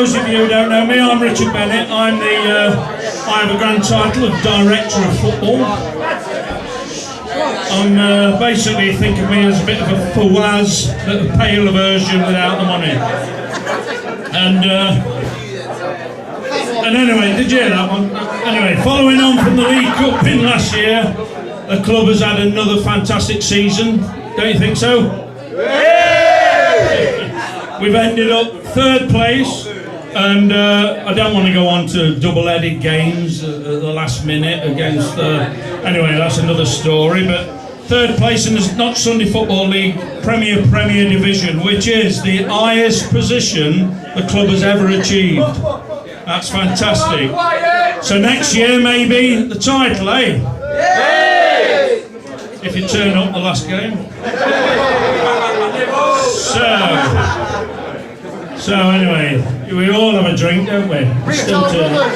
those of you who don't know me, I'm Richard Bennett. I have a grand title of Director of Football. I'm basically think of me as a bit of a fawaz, but a pale version without the money. And anyway, did you hear that one? Anyway, following on from the League Cup in last year, the club has had another fantastic season. Don't you think so? We've ended up 3rd place, and I don't want to go on to double-headed games at the last minute against. Anyway, that's another story. But 3rd place in the Not Sunday Football League Premier Division, which is the highest position the club has ever achieved. That's fantastic. So next year, maybe the title, eh? If you turn up the last game. So anyway, we all have a drink, don't we? Still turn up.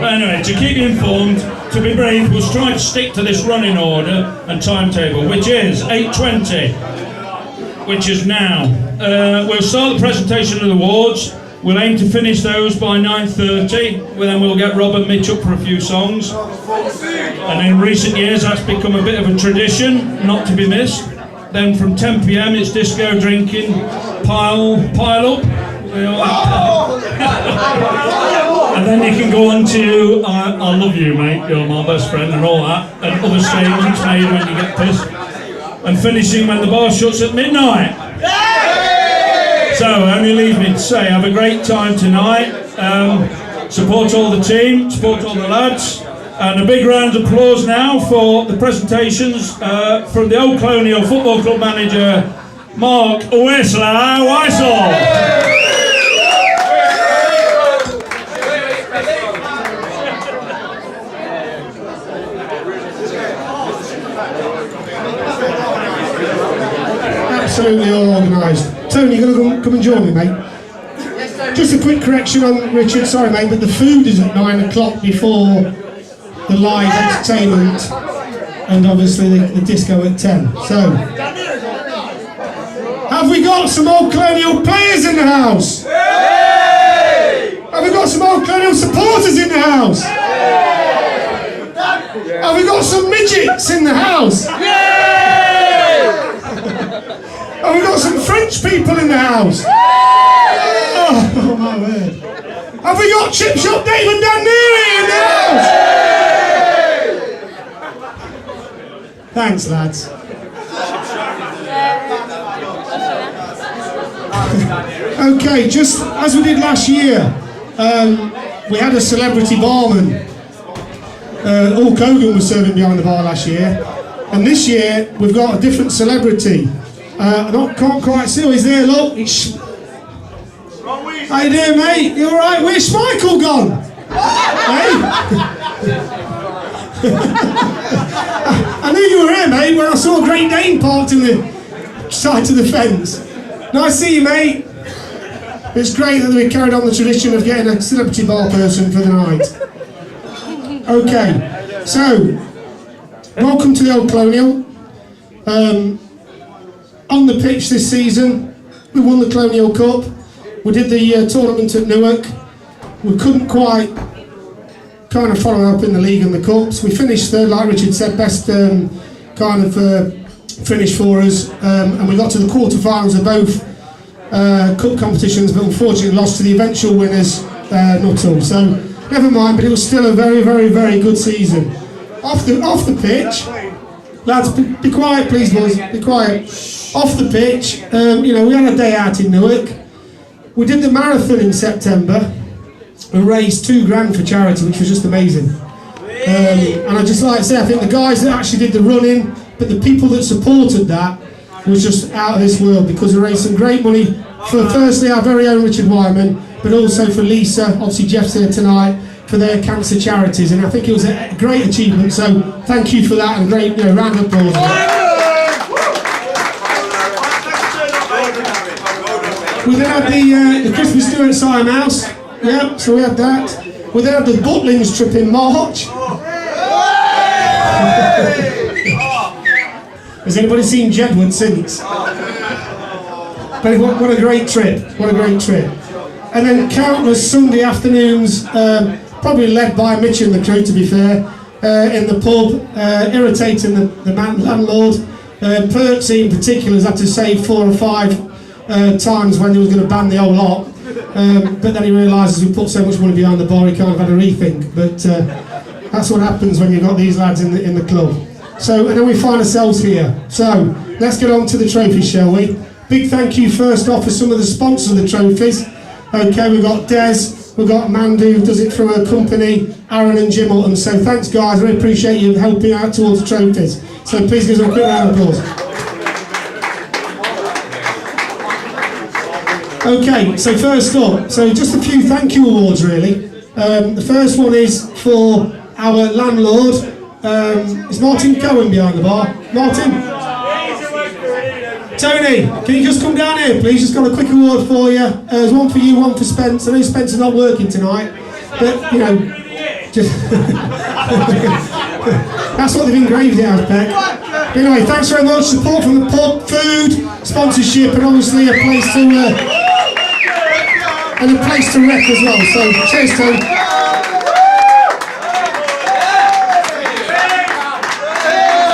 Anyway, to keep you informed, to be brief, we'll try to stick to this running order and timetable, which is 8:20, which is now. We'll start the presentation of the awards. We'll aim to finish those by 9:30. Then we'll get Rob and Mitch up for a few songs. And in recent years, that's become a bit of a tradition, not to be missed. Then from 10 p.m. it's disco drinking, pile up. And then you can go on to I love you, mate, you're my best friend, and all that, and other statements made when you get pissed. And finishing when the bar shuts at midnight. So only leaves me to say, have a great time tonight. Support all the team, support all the lads. And a big round of applause now for the presentations from the Old Colonial Football Club manager, Mark Weissel. Absolutely all organised. Tony, you're going to come and join me, mate? Just a quick correction on Richard, sorry mate, but the food is at 9 o'clock before the live entertainment and obviously the disco at 10. So, have we got some Old Colonial players in the house? Have we got some Old Colonial supporters in the house? Have we got some midgets in the house? Have we got some French people in the house? Oh my word. Have we got Chip Shop Dave and Dan Neary in the house? Thanks, lads. Okay, just as we did last year, we had a celebrity barman. Hulk Hogan was serving behind the bar last year, and this year we've got a different celebrity. I can't quite see who he's there, look. How you doing, mate? You alright? Where's Michael gone? Hey? I knew you were here, mate, when I saw a Great Dane parked in the side of the fence. Nice to see you, mate. It's great that we carried on the tradition of getting a celebrity bar person for the night. Okay, so, welcome to the Old Colonial. On the pitch this season, we won the Colonial Cup. We did the tournament at Newark. We couldn't quite kind of follow up in the league and the cups. We finished third, like Richard said, best finish for us. And we got to the quarterfinals of both cup competitions, but unfortunately lost to the eventual winners, Nuttall. So never mind, but it was still a very, very, very good season. Off the pitch, lads, be quiet, please, boys. Be quiet. Off the pitch, we had a day out in Newark. We did the marathon in September and raised £2,000 for charity, which was just amazing. And I'd just like to say, I think the guys that actually did the running, but the people that supported that was just out of this world, because we raised some great money for, firstly, our very own Richard Wyman, but also for Lisa, obviously Jeff's here tonight, for their cancer charities, and I think it was a great achievement, so thank you for that, and a great round of applause. We then had the Christmas do at Siam House, yeah, so we had that. We then had the Butlins trip in March. Has anybody seen Jedward since? But what a great trip, what a great trip. And then countless Sunday afternoons, probably led by Mitch and the crew to be fair, in the pub, irritating the landlord. Pertsy in particular has had to say 4 or 5 times when he was going to ban the whole lot. But then he realises we put so much money behind the bar he can't have had a rethink. But that's what happens when you've got these lads in the club. So, and then we find ourselves here. So, let's get on to the trophies, shall we? Big thank you first off for some of the sponsors of the trophies. Okay, we've got Des, we've got Mandy who does it through her company, Aaron and Jim Hutton. So thanks guys, I really appreciate you helping out towards the trophies. So please give us a quick round of applause. Okay, so first up, so just a few thank you awards really. The first one is for our landlord. Is Martin Cohen behind the bar? Martin? Tony, can you just come down here please? Just got a quick award for you. There's one for you, one for Spence. I know Spencer's not working tonight, but you know, just that's what they've engraved it as, Peck. Anyway, thanks very much. Support from the pub, food, sponsorship, and obviously a place to wreck as well. So cheers, Tony.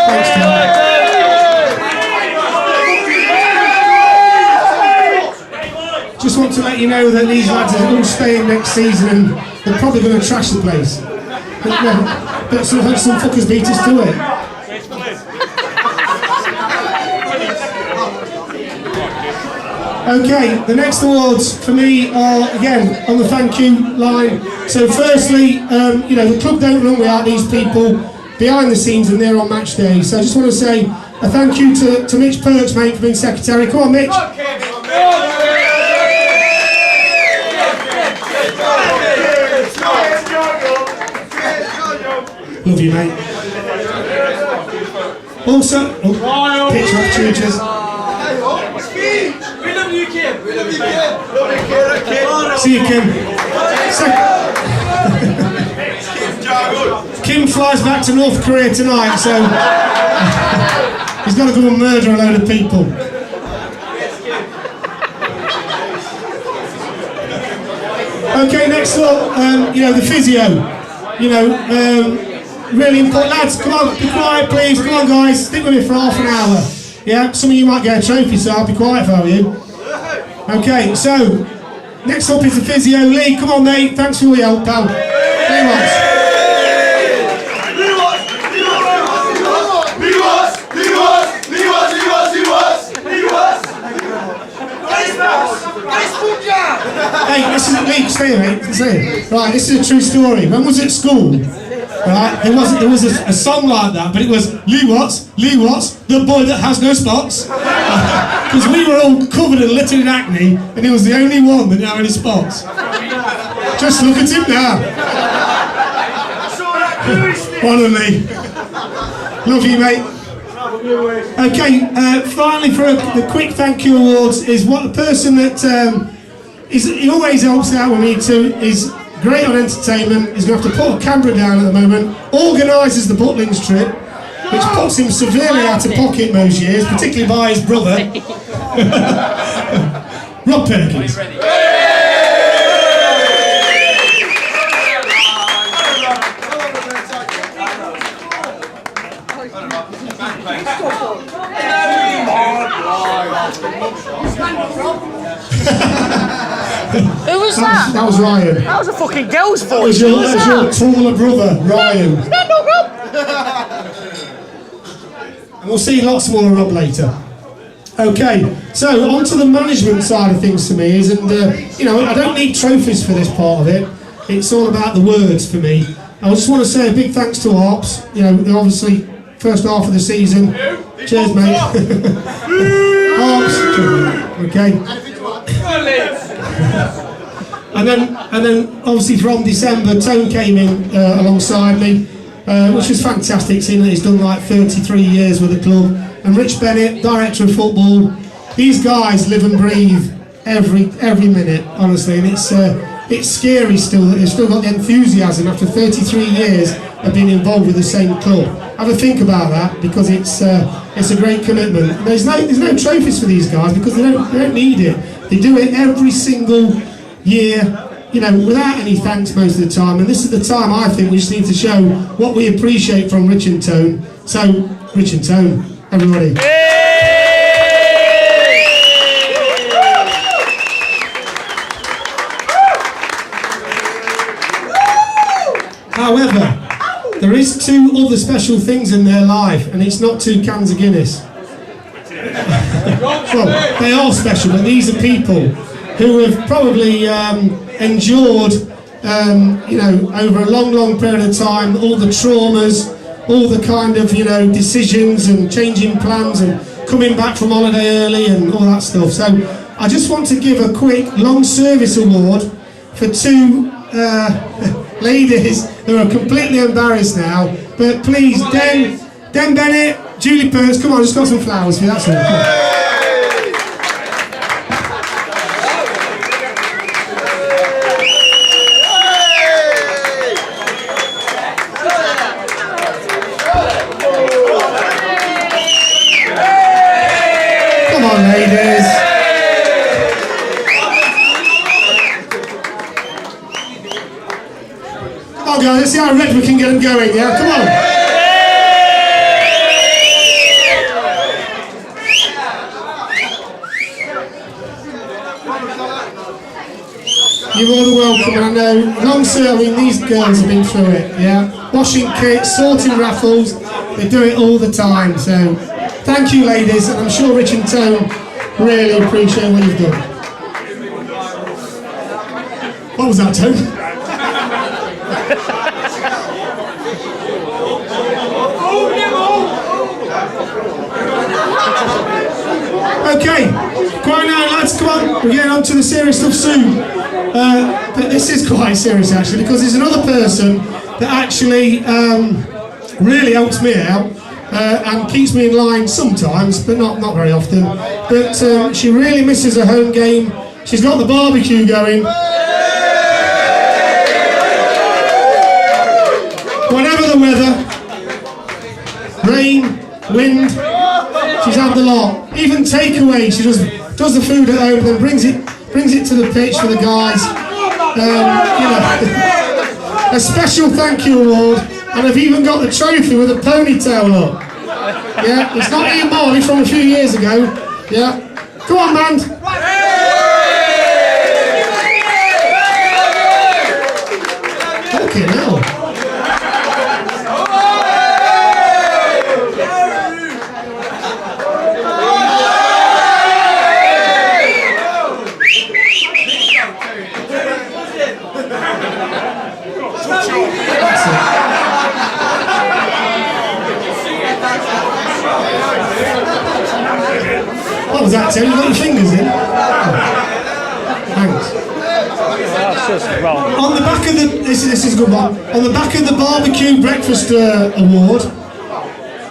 Thanks, Tony. Just want to let you know that these lads are all staying next season and they're probably going to trash the place. But some fuckers beat us to it. Okay, the next awards for me are, again, on the thank you line. So firstly, you know, the club don't run without these people behind the scenes and they're on match day. So I just want to say a thank you to Mitch Perks, mate, for being secretary. Come on, Mitch. Love you, mate. Also, picture opportunities. We love you, Kim. We love you, Kim. See you, Kim. Kim flies back to North Korea tonight, so he's got to go and murder a load of people. Okay, next up, you know, the physio. You know, really important. Lads, come on, be quiet please. Come on guys, stick with me for half an hour. Yeah, some of you might get a trophy, so I'll be quiet for you. Okay, so, next up is the physio. Lee, come on mate, thanks for your help, pal. Very much. Hey, this is Lee, stay here mate, stay here. Right, this is a true story. When I was at school, right, there was a song like that, but it was Lee Watts, the boy that has no spots. Because we were all covered and littered in acne, and he was the only one that didn't have any spots. Just look at him now. One of me. Love you, mate. Okay, finally for the quick thank you awards is what the person that he always helps out with me too, is great on entertainment. He's going to have to put a camera down at the moment, organises the Butlins trip, which puts him severely out of pocket most years, particularly by his brother, Rob Perkins. Who was that? That was Ryan. That was a fucking girl's voice. That was your taller brother, Ryan. Stand up, Rob. And we'll see lots more of Rob later. Okay, so on to the management side of things for me is, and you know, I don't need trophies for this part of it. It's all about the words for me. I just want to say a big thanks to Harps. You know, they're obviously first half of the season. Cheers, mate. Harps. Okay. And then obviously from December, Tone came in alongside me, which was fantastic, seeing that he's done like 33 years with the club. And Rich Bennett, director of football. These guys live and breathe every minute, honestly, and it's scary still that they've still got the enthusiasm after 33 years of being involved with the same club. have a think about that, because it's a great commitment. And there's no trophies for these guys because they don't need it. They do it every single year, you know, without any thanks most of the time. And this is the time I think we just need to show what we appreciate from Rich and Tone. So, Rich and Tone, everybody. However, there is two other special things in their life, and it's not 2 cans of Guinness. Well, they are special, but these are people who have probably endured, you know, over a long period of time, all the traumas, all the kind of, you know, decisions and changing plans and coming back from holiday early and all that stuff. So I just want to give a quick long service award for 2 ladies who are completely embarrassed now, but please, Den Bennett, Julie Pearce, come on, just got some flowers for you, that's all. Come on, ladies. Come on, guys, let's see how red we can get them going, yeah? Come on. You're all welcome, and I know, long serving, these girls have been through it, yeah? Washing kits, sorting raffles, they do it all the time, so thank you, ladies, and I'm sure Rich and Tone really appreciate what you've done. What was that, Tone? Okay, quiet now, lads, come on, we're getting on to the serious stuff soon. But this is quite serious actually, because there's another person that actually really helps me out and keeps me in line sometimes, but not very often. But she really misses a home game. She's got the barbecue going. Whatever the weather, rain, wind, she's had the lot. Even takeaway, she does the food at home, then brings it to the pitch for the guys. You know, a special thank you award, and I've even got the trophy with a ponytail up. Yeah, it's not Ian Morley from a few years ago. Yeah, come on, man. Okay, now. What was that, Tim? You got your fingers in? Oh. Thanks. On the back of the... This is a good one. On the back of the barbecue breakfast award,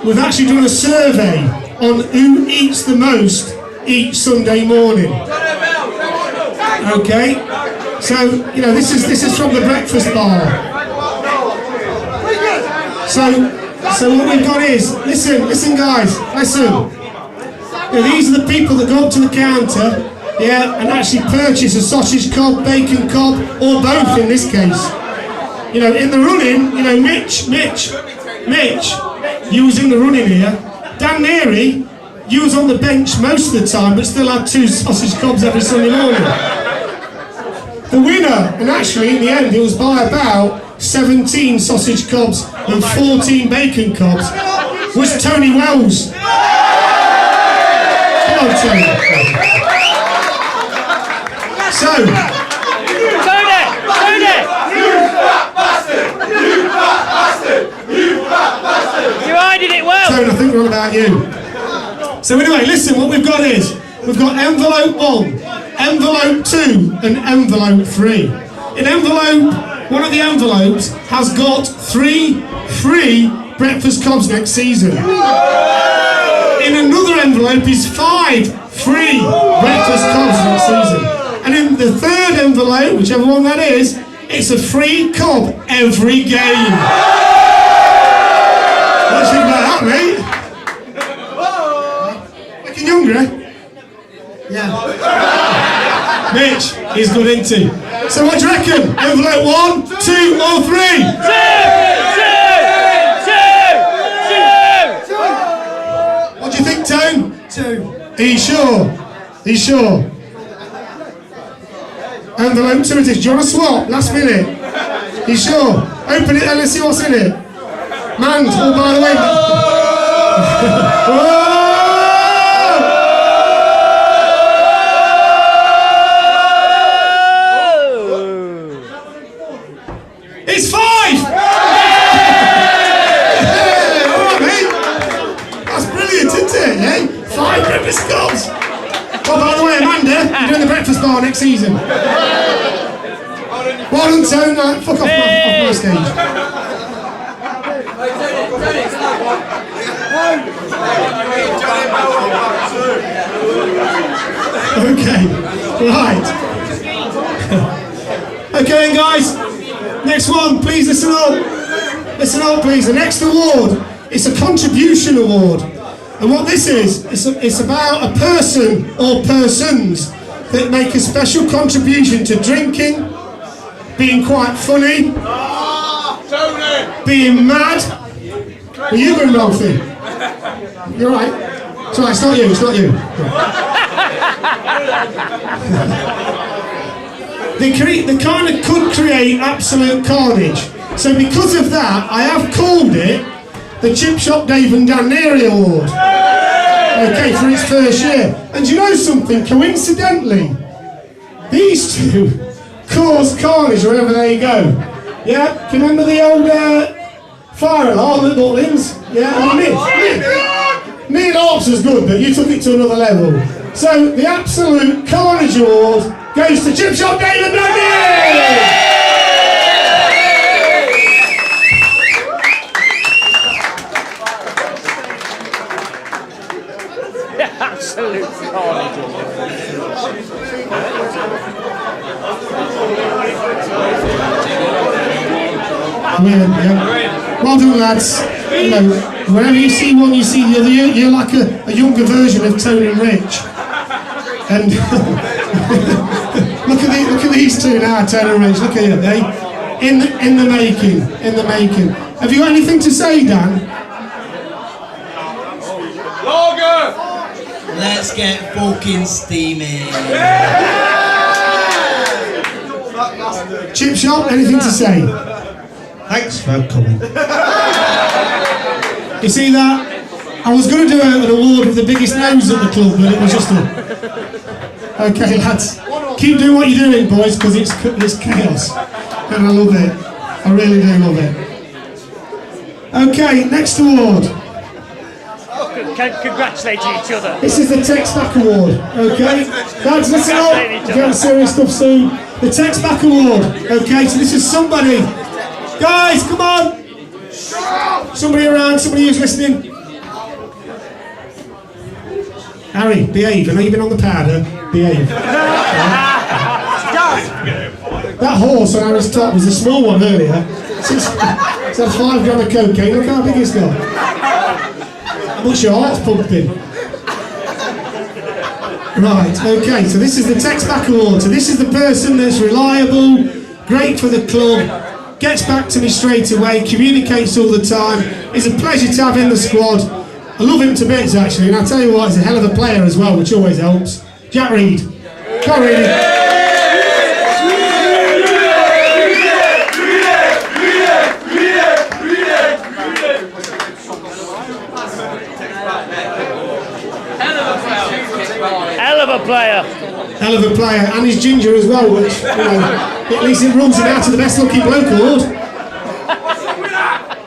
we've actually done a survey on who eats the most each Sunday morning. Okay? So, you know, this is from the breakfast bar. So what we've got is, listen guys, listen. You know, these are the people that go up to the counter, yeah, and actually purchase a sausage cob, bacon cob, or both in this case. You know, in the running, you know, Mitch, you was in the running here. Dan Neary, you was on the bench most of the time, but still had 2 sausage cobs every Sunday morning. The winner, and actually in the end it was by about 17 sausage cobs and 14 bacon cobs, was Tony Wells. Come on, Tony. So, Tony! You fat bastard! You fat bastard! You fat bastard! You hiding it well! Tony, I think we're on about you. So anyway, listen, what we've got is, we've got envelope 1, envelope 2, and envelope 3. In envelope, one of the envelopes has got 3 free breakfast cobs next season. In another envelope is 5 free breakfast cobs next season. And in the third envelope, whichever one that is, it's a free cob every game. What do you think about that, mate? Looking younger, eh? Yeah. Mitch, he's good, isn't he? So what do you reckon? Overlap 1, 2 or 3? Two! What do you think, Tone? 2. Are you sure? Are you sure? Envelope 2 it is. Do you want to swap? Last minute. Are you sure? Open it and let's see what's in it. Mand, oh by the way. Whoa! It's 5! Yeah, all right, mate. That's brilliant, isn't it? Yeah? 5 breakfast scones. Oh, by the way, Amanda, you're doing the breakfast bar next season. Well done, Tone. Fuck off my stage. Okay, right. Okay, then, guys. Next one, please listen up. Listen up, please. The next award, it's a contribution award. And what this is, it's about a person or persons that make a special contribution to drinking, being quite funny, being mad. Are you going, Ralphie? You're right. It's all right, it's not you, it's not you. They kind of could create absolute carnage. So because of that, I have called it the Chip Shop Dave and Dan Neary Award. Okay, for its first year. And do you know something? Coincidentally, these two cause carnage wherever they go. Yeah? Can you remember the old fire alarm at Butlins? Yeah? Me and Ops was good, but you took it to another level. So the absolute carnage award goes to Chip Shop Dave and Dan Neary! Absolute carnage. Yeah. Well done, lads. You know, wherever you see one, you see the other. You're like a younger version of Tony and Rich. And look at these two now, Tony and Rich. Look at you, eh? In the making. Have you got anything to say, Dan? Let's get fucking steamy. Chip Shop, anything to say? Thanks for coming. You see that? I was going to do an award with the biggest nose at the club, but it was just a... Okay, lads. Keep doing what you're doing, boys, because it's chaos. And I love it. I really do love it. Okay, next award. Congratulating each other. This is the Text Back Award, okay? Lads, listen up. We're getting serious stuff soon. The Text Back Award, okay? So this is somebody. Guys, come on. Somebody around, somebody who's listening. Harry, behave. I know you've been on the powder. Behave. That horse on Harry's top was a small one earlier. It's had 5 grams of cocaine. Look how big it's got. How much your heart's pumping. Right, okay, so this is the Text Back Award. So this is the person that's reliable, great for the club, gets back to me straight away, communicates all the time, is a pleasure to have in the squad. I love him to bits actually, and I'll tell you what, he's a hell of a player as well, which always helps. Jack Reed. Come on, Reedy. Hell of a player. Hell of a player, and he's ginger as well, which, you know, at least it runs him out to the best looking bloke award.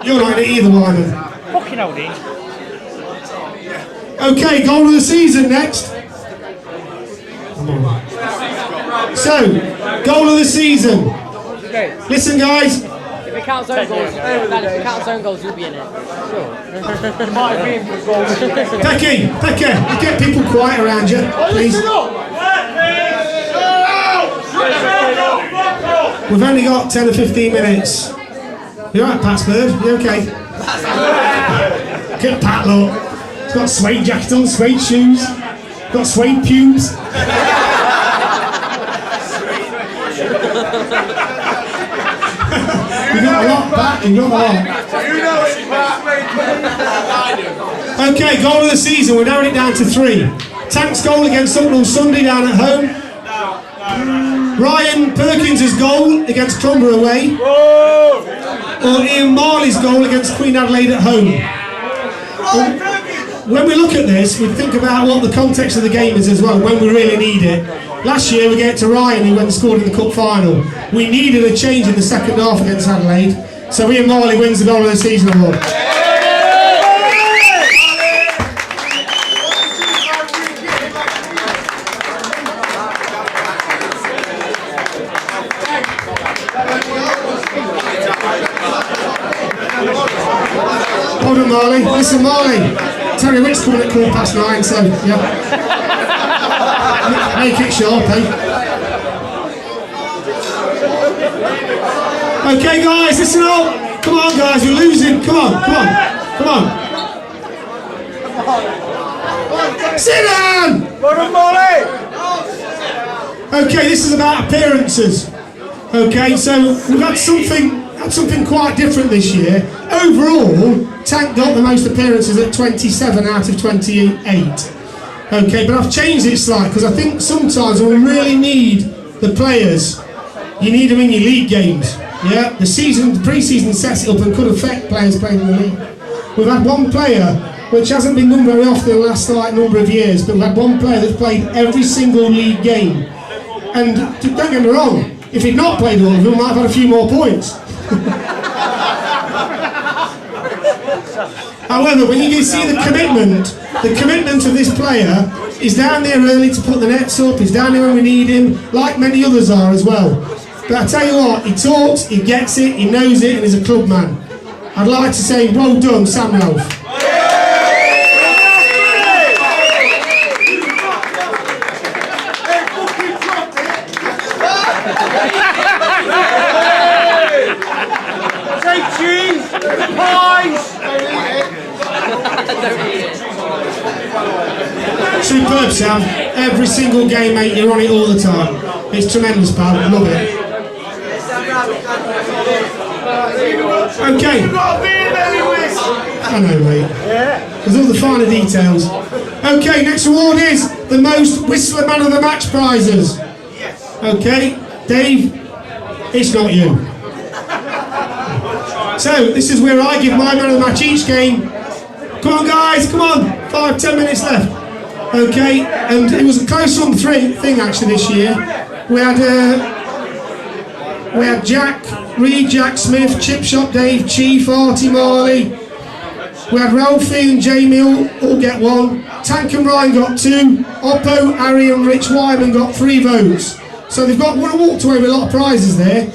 You're not in it either, Wyman. Fucking old age. Okay, goal of the season next. Come on. So, goal of the season. Listen, guys. If it counts own goals, you'll be in it. Sure. Pecky, get people quiet around you, please. We've only got 10 or 15 minutes. You alright, Pat Bird? You okay? Get Pat, look. He's got suede jacket on, suede shoes, got suede pubes. You got a lot, Pat, you got a lot. You know it, Pat. Okay, goal of the season, we're narrowing it down to 3. Tank's goal against Sutton on Sunday down at home. Ryan Perkins' goal against Cromber away. Or Ian Marley's goal against Queen Adelaide at home. When we look at this, we think about what the context of the game is as well, when we really need it. Last year we get to Ryan, who went and scored in the cup final. We needed a change in the second half against Adelaide, so Ian Marley wins the goal of the season award. Hold on, Marley. Listen, Marley. Terry Wick's coming at 9:15, so yeah. Make it sharp, eh? Okay, guys, listen up. Come on, guys, we're losing. Come on, come on, come on. Sit down! Okay, this is about appearances. Okay, so we've had something quite different this year. Overall, Tank got the most appearances at 27 out of 28. Okay, but I've changed it slightly because I think sometimes when we really need the players, you need them in your league games. Yeah, the pre-season sets it up and could affect players playing in the league. We've had one player, which hasn't been done very often in the last number of years, but we've had one player that's played every single league game. And don't get me wrong, if he'd not played all of them, we might have had a few more points. However, when you see the commitment of this player, he's down there early to put the nets up, he's down there when we need him, like many others are as well. But I tell you what, he talks, he gets it, he knows it, and he's a club man. I'd like to say, well done, Sam Ralph. Take cheese, pies. Superb, Sam. Every single game, mate, you're on it all the time. It's tremendous, pal. I love it. Okay. I know, mate. There's all the finer details. Okay, next award is the most Whistler Man of the Match prizes. Okay, Dave, it's not you. So, this is where I give my man of the match each game. Come on, guys, come on. 5-10 minutes left. Okay, and it was a close run thing actually this year. We had Jack Reed, Jack Smith, Chip Shop Dave, Chief, Artie Marley. We had Ralphie and Jamie all get 1. Tank and Ryan got 2. Oppo, Harry and Rich Wyman got 3 votes. So they've walked away with a lot of prizes there.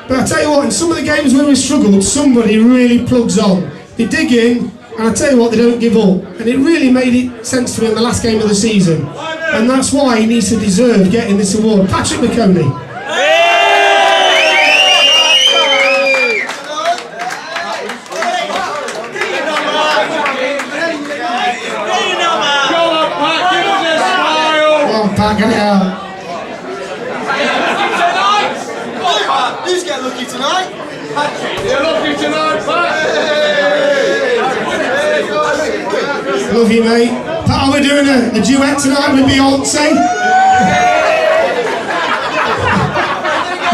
But I tell you what, in some of the games where we struggled, somebody really plugs on. They dig in, and I tell you what, they don't give up. And it really made it sense to me in the last game of the season. And that's why he needs to deserve getting this award. Patrick McConey. Come on, Pat, get it out. Who's getting lucky tonight? You're lucky tonight, Pat. Love you, mate. Pat, are we doing a duet tonight with Beyonce?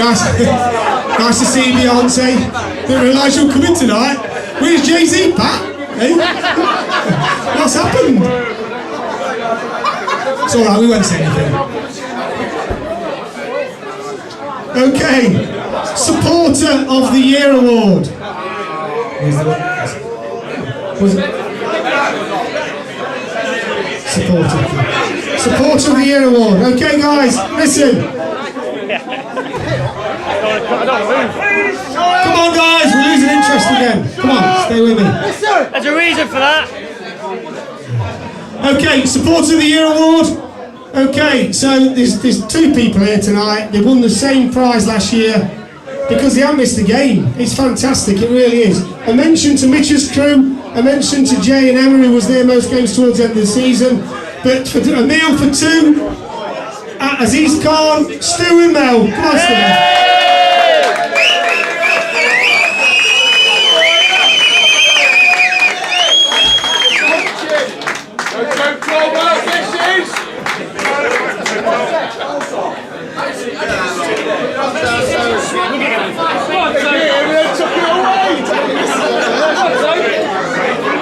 nice to see you, Beyonce. Didn't realise you were coming tonight. Where's Jay-Z, Pat? Hey? What's happened? It's alright, we won't say anything. Okay, Supporter of the Year Award. Was it? Supporter of the Year Award. Okay, guys, listen. Come on, guys, we're losing interest again. Come on, stay with me. There's a reason for that. Okay, Supporter of the Year Award. Okay, so there's 2 people here tonight. They won the same prize last year because they haven't missed a game. It's fantastic, it really is. A mention to Mitch's crew, a mention to Jay and Emma, who was there most games towards the end of the season. But for a meal for two at Aziz Khan, Stu and Mel. Come on, Stu.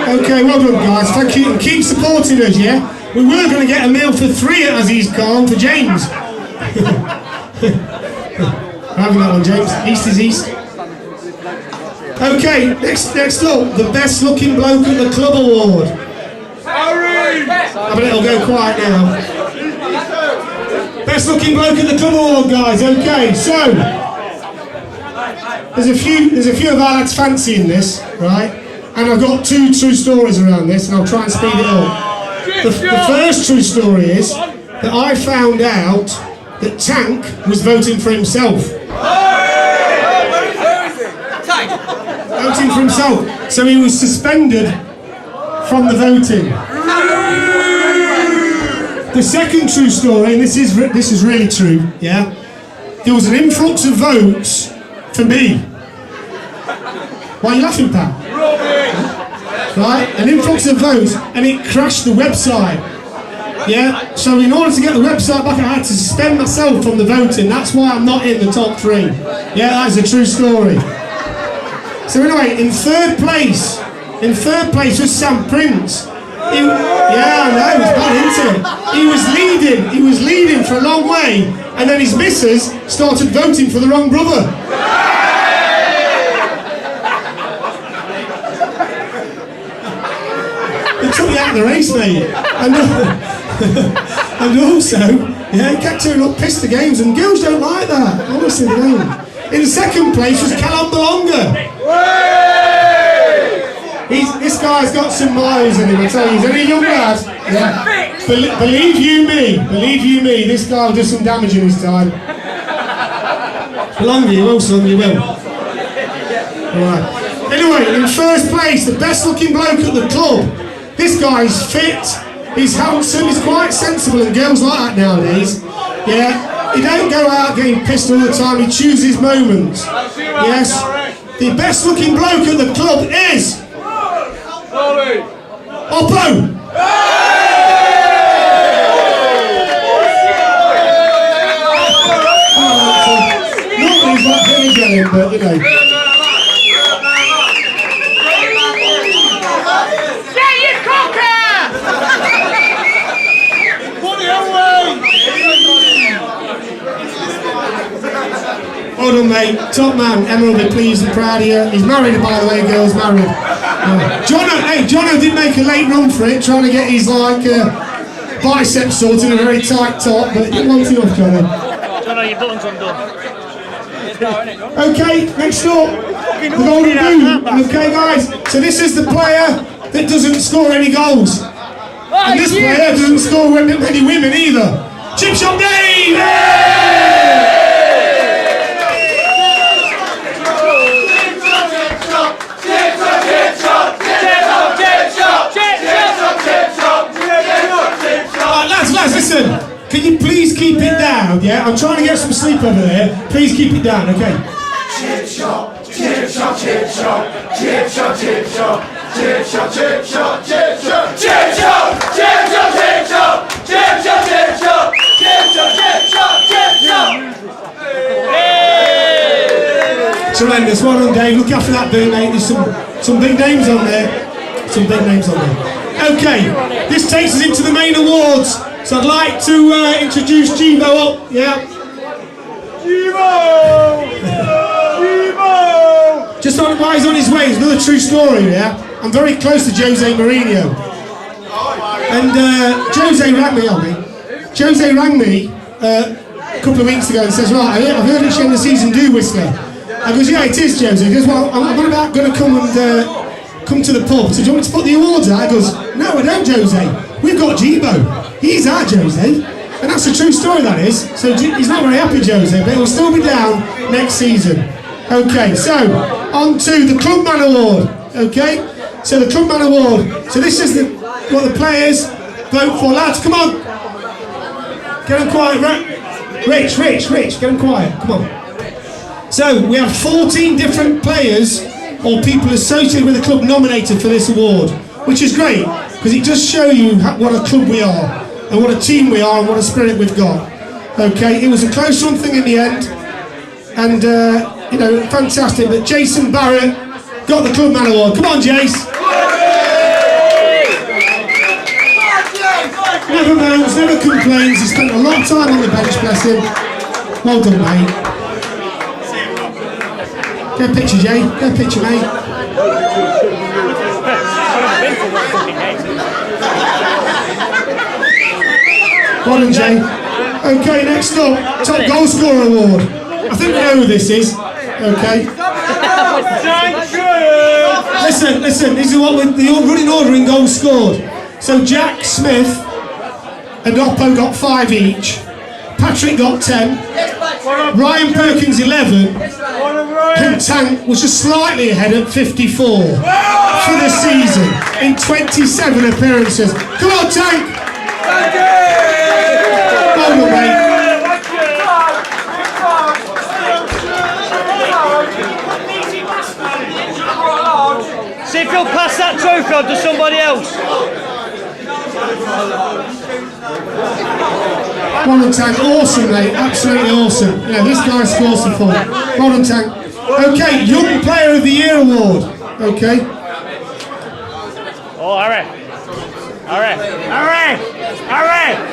Okay, well done guys, thank you, and keep supporting us, yeah? We were going to get a meal for three at Aziz Khan for James. Having that one, James. East is east. Okay, next up, the best looking bloke at the club award. I bet it'll go quiet now. Best looking bloke at the club award, guys. Okay, so there's a few of our lads fancying this, right? And I've got two true stories around this, and I'll try and speed it up. The first true story is that I found out that Tank was voting for himself. Voting for himself. So he was suspended from the voting. The second true story, and this is really true, yeah? There was an influx of votes for me. Why are you laughing, Pat? Right, an influx of votes, and it crashed the website. Yeah, so in order to get the website back, I had to suspend myself from the voting. That's why I'm not in the top three. Yeah, that is a true story. So anyway, in third place was Sam Prince. Yeah, I know, it was bad, isn't it? He was leading for a long way, and then his missus started voting for the wrong brother. It took me out of the race, mate. And also, yeah, he kept turning up pissed at games, and girls don't like that. Honestly, they don't. In second place was Callum Belonga. This guy's got some miles in him, I tell you. He's only a young lad. Yeah. Believe you me, this guy will do some damage in his time. Belonga, you will, son, you will. Alright. Anyway, in first place, the best looking bloke at the club. This guy's fit, he's handsome, he's quite sensible, and girls like that nowadays. Yeah, he don't go out getting pissed all the time, he chooses his moments. Yes, the best looking bloke at the club is Oppo! Nobody's like Billy Jelly, but you know. Hold on, mate. Top man. Emma will be pleased and proud of you. He's married, by the way, girls, married. Jono did make a late run for it, trying to get his biceps sorted in a very tight top, but it wasn't enough, Jono. Jono, your buttons undone. Okay, next up, the golden boot. Okay, guys. So this is the player that doesn't score any goals, and this player doesn't score many women either. Chip Shop Dave. Lads, listen, can you please keep it down, yeah? I'm trying to get some sleep over there. Please keep it down, okay? Chip shop, chip shop, chip shop, chip shop, chip shop, chip shop, chip shop, chip shop, chip shop, chip shop, chip shop, chip shop, chip shop, chip shop, chip shop, chip shop. Tremendous, well done, Dave. Look after that boot, mate. There's some big names on there. Some big names on there. Okay, this takes us into the main awards. So I'd like to introduce Jivo up, yeah? Jivo! Just while he's on his way, it's another true story, yeah? I'm very close to Jose Mourinho. And Jose rang me a couple of weeks ago and says, right, I've heard it's the end of the season, do Whistler? I goes, yeah, it is, Jose. He goes, well, I'm about going to come to the pub. So do you want me to put the awards out? I goes, no, I don't, Jose. We've got Jibo. He's our Jose. And that's a true story, that is. So he's not very happy, Jose, but he'll still be down next season. Okay, so on to the Clubman Award. Okay, So the Clubman Award. So this is what the players vote for. Lads, come on. Get them quiet, Rich, get them quiet. Come on. So we have 14 different players or people associated with the club nominated for this award, which is great because it does show you what a club we are and what a team we are and what a spirit we've got. Okay, it was a close run thing in the end, and fantastic. But Jason Barrett got the Clubman Award. Come on, Jace. Never moans, never complains. He spent a lot of time on the bench, bless him. Well done, mate. Get a picture, Jay. Get a picture, mate. Well done, Jay. Okay, next up, top goal scorer award. I think we know who this is. Okay. Listen. This is what the running order in goals scored. So Jack Smith and Oppo got 5 each. Patrick got 10. Ryan Perkins 11. And Tank was just slightly ahead at 54 for the season in 27 appearances. Come on, Tank! Well done, mate. See if you'll pass that trophy on to somebody else. Well done, Tank. Awesome, mate. Absolutely awesome. Yeah, this guy scores the full. Well done, Tank. Okay, Young Player of the Year award. Okay. Oh, Harry.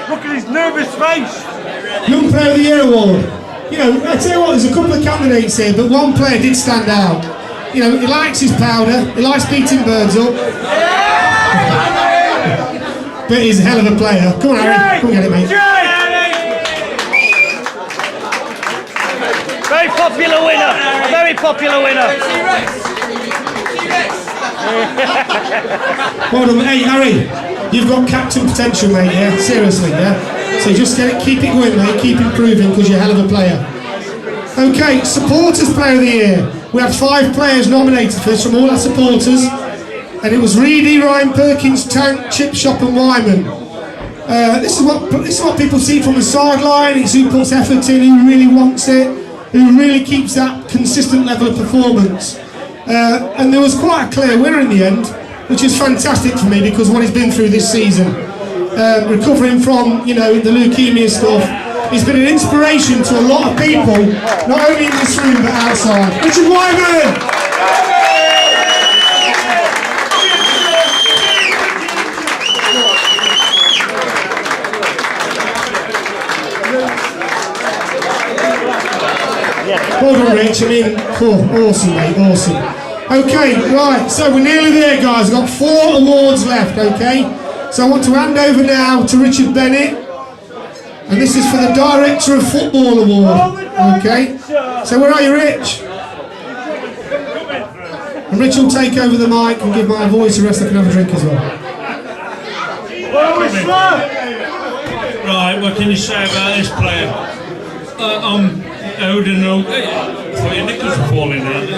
Look at his nervous face. Young Player of the Year award. I tell you what, there's a couple of candidates here, but one player did stand out. He likes his powder, he likes beating birds up. But he's a hell of a player. Come on, Harry. Come get it, mate. Very popular winner. A very popular winner. Well done, hey, Harry. You've got captain potential, mate, yeah? Seriously, yeah? So just keep it going, mate. Keep improving because you're a hell of a player. Okay, Supporters Player of the Year. We had 5 players nominated for this from all our supporters. And it was Reedy, Ryan Perkins, Tank, Chip Shop and Wyman. This is what people see from the sideline. It's who puts effort in, who really wants it, who really keeps that consistent level of performance. And there was quite a clear winner in the end, which is fantastic for me because what he's been through this season, recovering from the leukemia stuff, he's been an inspiration to a lot of people, not only in this room but outside. Richard Wyman! Well done, Rich. Awesome, mate, awesome. Okay, right, so we're nearly there, guys. We've got 4 awards left, okay? So I want to hand over now to Richard Bennett, and this is for the Director of Football Award, okay? So where are you, Rich? And Rich will take over the mic and give my voice a rest. I can have a drink as well. Right, what can you say about this player? I wouldn't know. I thought your knickers were falling out.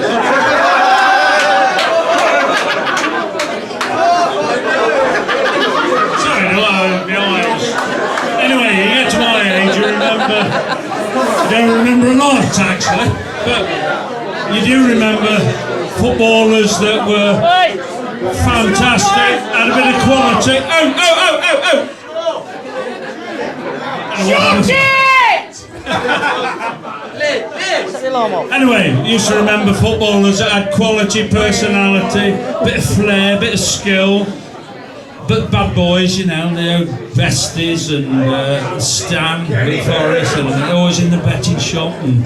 Sorry, no, the eyes. Anyway, you get to my age, you don't remember a lot, actually, but you do remember footballers that were fantastic, had a bit of quality. Anyway, used to remember footballers that had quality personality, bit of flair, bit of skill, but bad boys, Vesties and Stan with Forest, and they're always in the betting shop. And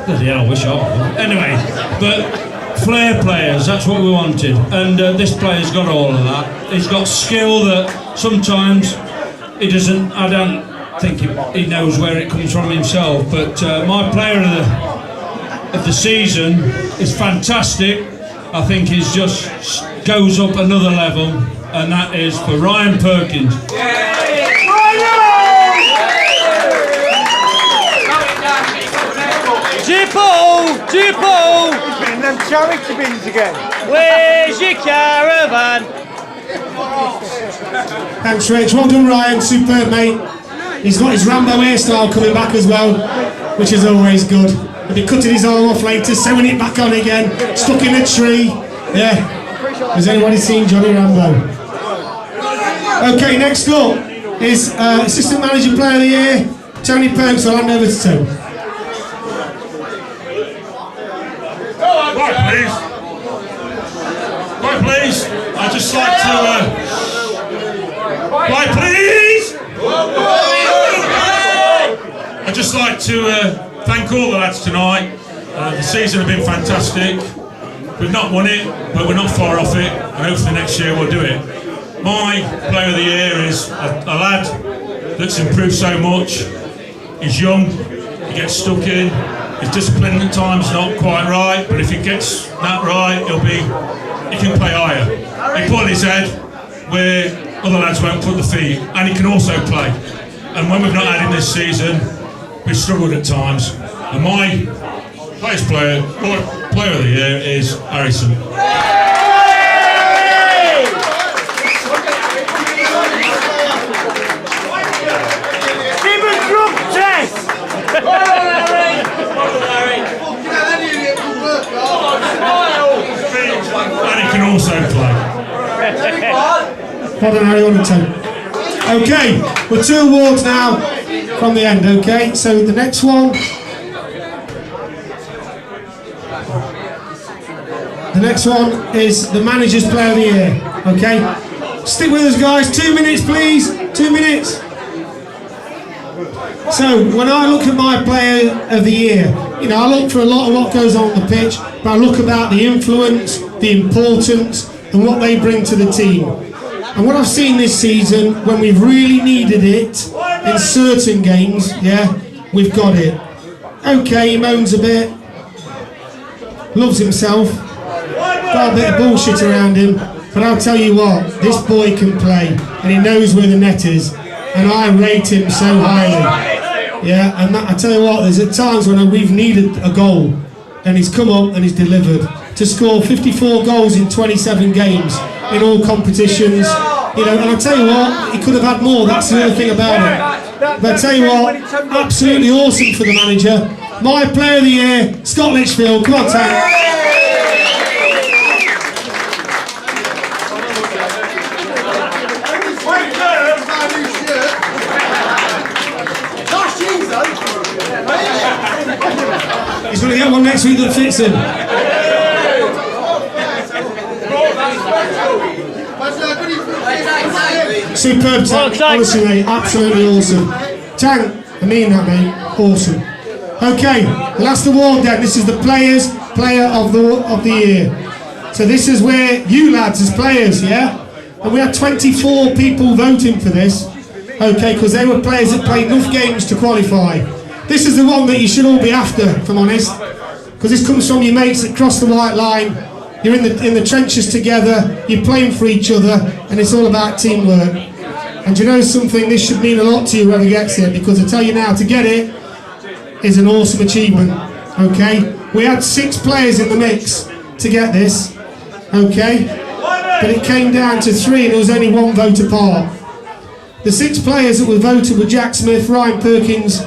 bloody hell, I wish I was. Anyway, but flair players, that's what we wanted, and this player's got all of that. He's got skill that sometimes he doesn't. I don't think he knows where it comes from himself, but my player of the season is fantastic. I think he just goes up another level, and that is for Ryan Perkins. Jippo! them charity bins again. Where's your caravan? Thanks, Rich. Well done, Ryan. Superb, mate. He's got his Rambo hairstyle coming back as well, which is always good. He'll be cutting his arm off later, sewing it back on again, stuck in a tree. Yeah. Has anybody seen Johnny Rambo? Okay, next up is Assistant Manager Player of the Year, Tony Perks. I'll hand over to Tony. Right, please. Right, please. I'd just like to. Right, please. I'd just like to thank all the lads tonight. The season has been fantastic. We've not won it, but we're not far off it, and hopefully next year we'll do it. My Player of the Year is a lad that's improved so much. He's young, he gets stuck in, his discipline at times not quite right, but if he gets that right, he can play higher. He put his head where other lads won't put the feet, and he can also play. And when we've not had him this season, we've struggled at times. And my player of the year is Harrison. Give a drug test! And he can also play. Well done, Harry. Well done, Tony. Okay, we're 2 awards now from the end, okay? So the next one. The next one is the Manager's Player of the Year, okay? Stick with us, guys. 2 minutes, please. 2 minutes. So, when I look at my Player of the Year, you know, I look for a lot of what goes on the pitch, but I look about the influence, the importance, and what they bring to the team. And what I've seen this season, when we've really needed it, in certain games, yeah, we've got it. Okay, he moans a bit, loves himself, got a bit of bullshit around him, but I'll tell you what, this boy can play, and he knows where the net is, and I rate him so highly. Yeah, and that, I tell you what, there's at times when we've needed a goal, and he's come up and he's delivered. To score 54 goals in 27 games in all competitions, you know, and I tell you what, he could have had more. That's the other thing about it. But I tell you what, absolutely awesome for the manager. My Player of the Year, Scott Litchfield. Come on, Tank. He's going to get one next week that fits him. Superb, Tank. Honestly, mate, absolutely awesome. Tank, I mean that, mate. Awesome. Okay, the last award then. This is the Player of the Year. So this is where you lads as players, yeah? And we had 24 people voting for this. Okay, because they were players that played enough games to qualify. This is the one that you should all be after, if I'm honest. Because this comes from your mates that cross the white line. You're in the trenches together, you're playing for each other, and it's all about teamwork. And you know something, this should mean a lot to you whoever gets it, because I tell you now, to get it is an awesome achievement, okay? We had 6 players in the mix to get this, okay? But it came down to 3 and there was only 1 vote apart. The 6 players that were voted were Jack Smith, Ryan Perkins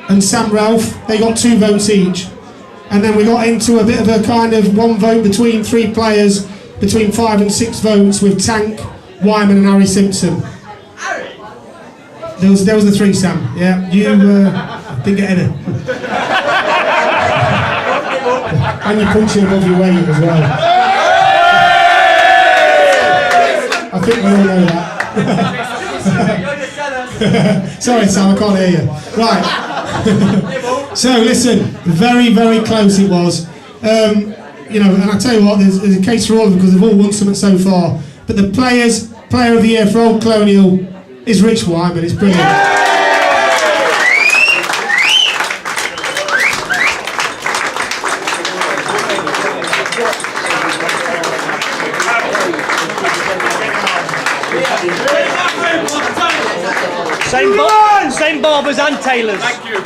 and Sam Ralph. They got 2 votes each. And then we got into a bit of a kind of 1 vote between 3 players, between 5 and 6 votes with Tank, Wyman and Harry Simpson. There was the 3, Sam. Yeah, you didn't get any. And you're punching above your weight as well. I think we all know that. Sorry, Sam, I can't hear you. Right. So listen, very, very close it was. You know, and I tell you what, there's a case for all of them because they've all won something so far. But the Player of the Year for Old Colonial is Rich Wyman. It's brilliant. Same barbers and tailors. Thank you.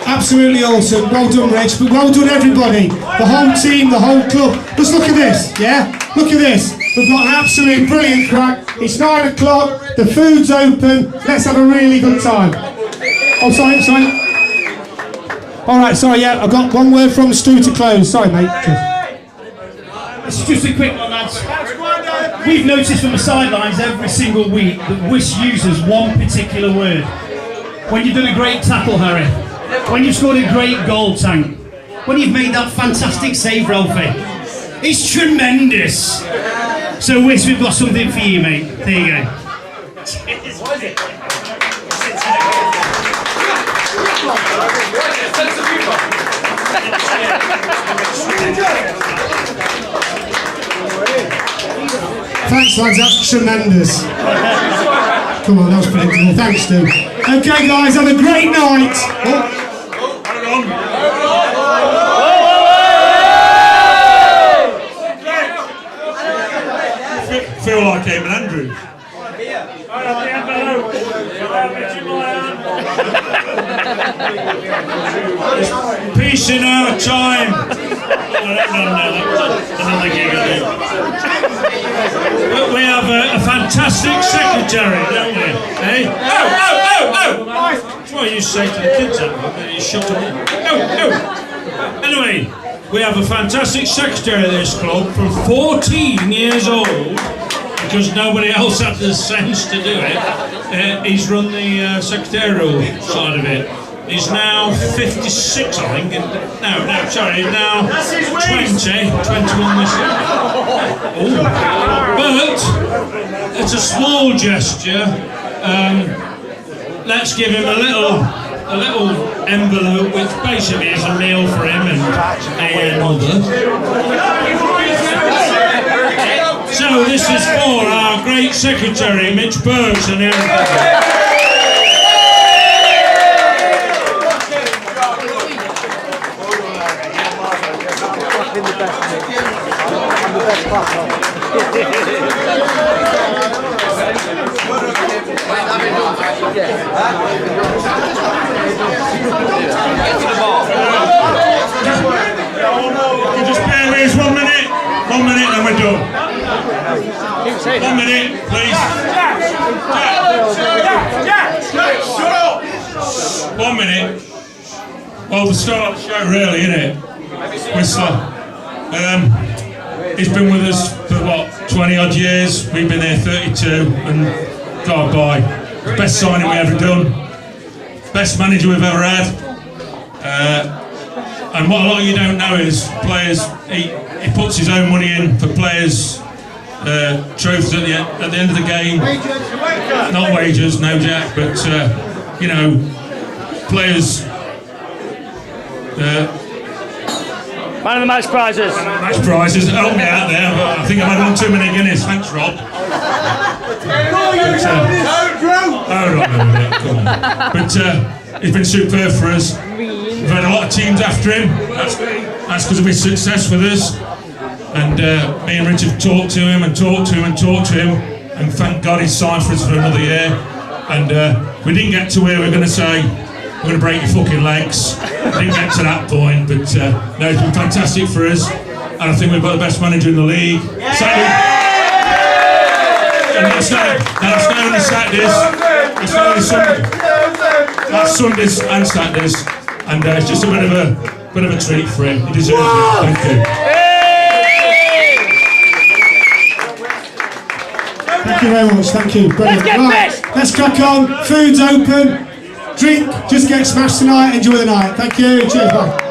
Absolutely awesome. Well done, Rich, but well done, everybody. The whole team, the whole club. Just look at this, yeah? Look at this. We've got an absolute brilliant crack. It's 9 o'clock, the food's open. Let's have a really good time. Oh, sorry. All right, sorry, yeah, I've got one word from Stu to close. Sorry, mate. This is just a quick one, lads. We've noticed from the sidelines every single week that Wish uses one particular word. When you've done a great tackle, Harry. When you've scored a great goal, Tank. When you've made that fantastic save, Ralphie. It's tremendous. So, Wish, we've got something for you, mate. There you go. Thanks, lads, that's tremendous. Come on, that was predictable. Thanks, Stu. Okay, guys, have a great night. Feel like Eamon Andrews. Peace in our time. Another gig I do. But we have a fantastic secretary, don't we? Eh? Oh! That's what you say to the kids at home, you shut them up. Oh! Anyway, we have a fantastic secretary of this club from 14 years old, because nobody else had the sense to do it. He's run the secretarial side of it. He's now 56, I think. He's now 21 this year. Oh. But it's a small gesture. Let's give him a little envelope, which basically is a meal for him and another. So this is for our great secretary, Mitch Burks, and everybody. Just bear with us 1 minute. 1 minute and we're done. 1 minute, please. Jack, 1 minute. Well, the start of the show, really, isn't it? Whistler. He's been with us for 20 odd years. We've been there 32 and drive by. Best signing we ever done. Best manager we've ever had. And what a lot of you don't know is players, he puts his own money in for players' trophies at the end of the game. Not wages, no Jack, but players. Man of the match prizes. Match prizes, help me out there. I think I've had one too many Guinness. Thanks, Rob. But he's been superb for us. We've had a lot of teams after him. That's because of his success with us. And me and Rich have talked to him and talked to him. And thank God he's signed for us for another year. And we didn't get to where we're going to say, we're going to break your fucking legs. Didn't get to that point, but no, it's been fantastic for us, and I think we've got the best manager in the league. So, and that's not only Saturdays, it's not only Sunday. That's Sundays and Saturdays, and it's just a bit of a treat for him. He deserves it. Thank you. Thank you very much. Thank you. Brilliant. Right, let's crack on. Food's open. Drink, just get smashed tonight. Enjoy the night. Thank you. Cheers. Bye.